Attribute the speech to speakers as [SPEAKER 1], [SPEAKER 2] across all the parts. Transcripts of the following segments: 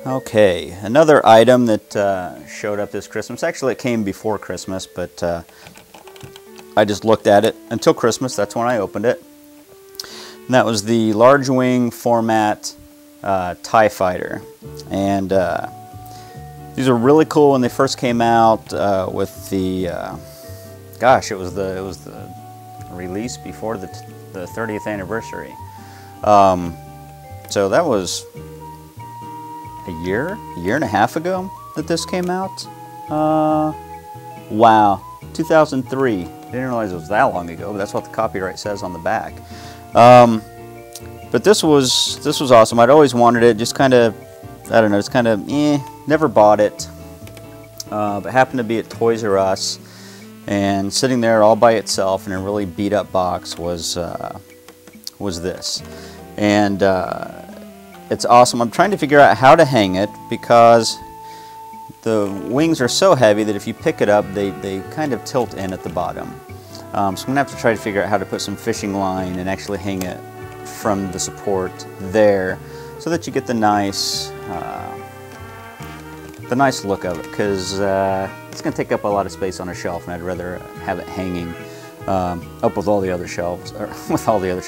[SPEAKER 1] Okay, another item that showed up this Christmas. Actually, it came before Christmas, but I just looked at it until Christmas. That's when I opened it. And that was the large wing format TIE Fighter. And these are really cool when they first came out with the, gosh, it was the release before the 30th anniversary. So that was a year and a half ago that this came out. Wow, 2003. Didn't realize it was that long ago, but that's what the copyright says on the back. But this was awesome. I'd always wanted it. Just kind of, I don't know. It's kind of never bought it, but happened to be at Toys R Us, and sitting there all by itself in a really beat up box was this, and it's awesome. I'm trying to figure out how to hang it because the wings are so heavy that if you pick it up, they kind of tilt in at the bottom. So I'm going to have to try to figure out how to put some fishing line and actually hang it from the support there so that you get the nice look of it, because it's going to take up a lot of space on a shelf, and I'd rather have it hanging up with all the other shelves, or with all the other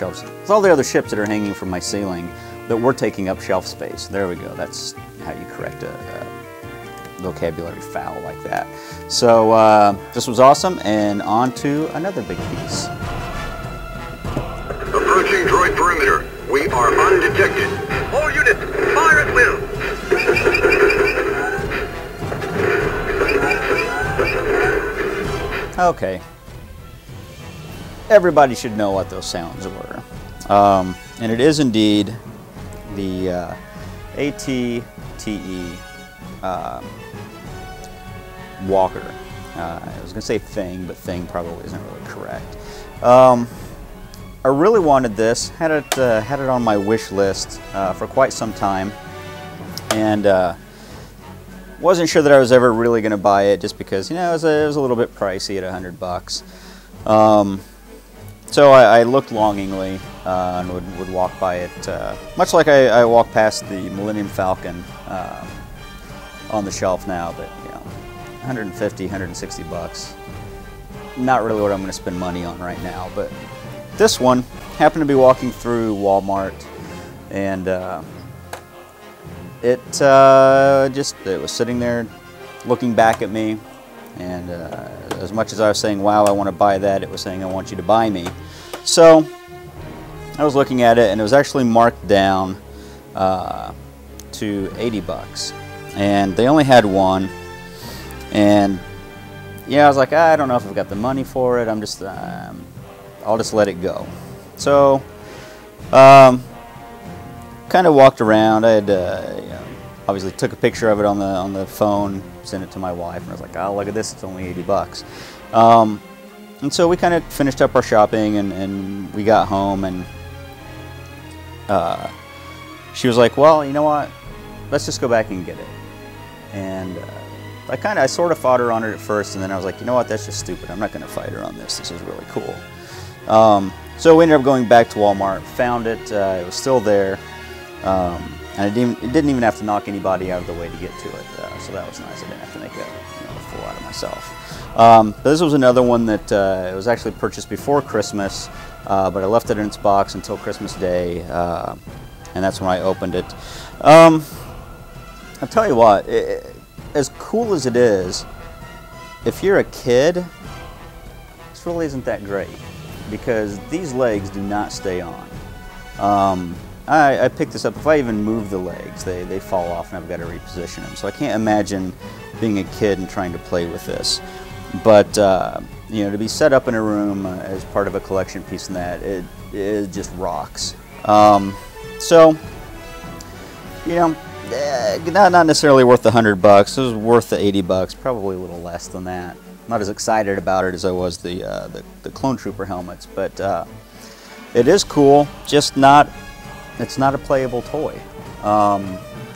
[SPEAKER 1] ships that are hanging from my ceiling that were taking up shelf space. There we go. That's how you correct a vocabulary foul like that. So this was awesome, and on to another big piece.
[SPEAKER 2] Approaching droid perimeter. We are undetected. All units, fire at will.
[SPEAKER 1] Okay. Everybody should know what those sounds were. And it is indeed the AT-TE Walker. I was going to say Thing, but Thing probably isn't really correct. I really wanted this. Had it on my wish list for quite some time, and wasn't sure that I was ever really going to buy it, just because, you know, it was a little bit pricey at $100. So I looked longingly and would walk by it, much like I walk past the Millennium Falcon on the shelf now, but you know, 150, 160 bucks. Not really what I'm going to spend money on right now, but this one happened to be walking through Walmart, and it was sitting there looking back at me, and as much as I was saying, wow, I want to buy that, it was saying, I want you to buy me. So I was looking at it, and it was actually marked down to 80 bucks, and they only had one, and yeah, I was like, I don't know if I've got the money for it. I'll just let it go. So kind of walked around. I had you know, obviously took a picture of it on the phone, sent it to my wife, and I was like, oh, look at this, it's only 80 bucks. And so we kind of finished up our shopping, and we got home, and she was like, well, you know what, let's just go back and get it. And I sort of fought her on it at first, and then I was like, you know what, that's just stupid. I'm not going to fight her on this. This is really cool. So we ended up going back to Walmart, found it. It was still there, and it didn't even have to knock anybody out of the way to get to it. So that was nice. I didn't have to make a fool out of myself. But this was another one that it was actually purchased before Christmas, but I left it in its box until Christmas Day, and that's when I opened it. I'll tell you what, as cool as it is, if you're a kid, this really isn't that great, because these legs do not stay on. I picked this up. If I even move the legs, they fall off, and I've got to reposition them. So I can't imagine being a kid and trying to play with this. But you know, to be set up in a room as part of a collection piece, and that it just rocks. So you know, not necessarily worth the $100. It was worth the 80 bucks, probably a little less than that. Not as excited about it as I was the Clone Trooper helmets, but it is cool. Just not. It's not a playable toy.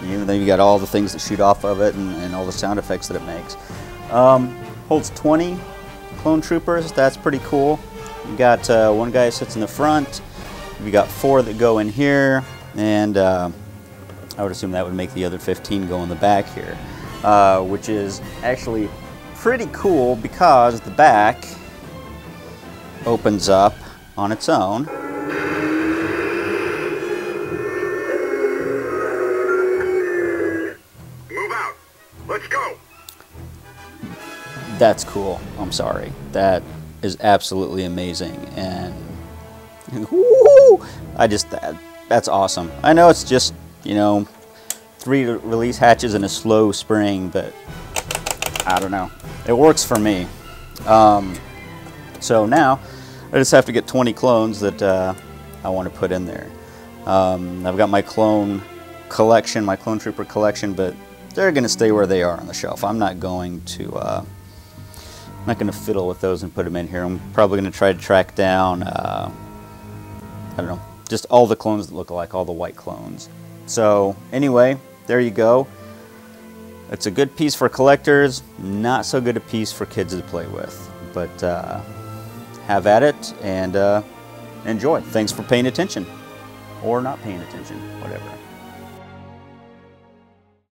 [SPEAKER 1] Even though you got all the things that shoot off of it and all the sound effects that it makes. Holds 20 Clone Troopers. That's pretty cool. You got one guy who sits in the front. You got 4 that go in here, and I would assume that would make the other 15 go in the back here, which is actually pretty cool because the back opens up on its own.
[SPEAKER 2] Move out. Let's go.
[SPEAKER 1] That's cool. I'm sorry. That is absolutely amazing, and woo, that's awesome. I know it's just, you know, 3 release hatches and a slow spring, but I don't know. It works for me. So now I just have to get 20 clones that I want to put in there. I've got my clone collection, my Clone Trooper collection, but they're going to stay where they are on the shelf. I'm not going to fiddle with those and put them in here. I'm probably going to try to track down, I don't know, just all the clones that look alike, all the white clones. So anyway, there you go. It's a good piece for collectors, not so good a piece for kids to play with. But have at it and enjoy. Thanks for paying attention. Or not paying attention, whatever.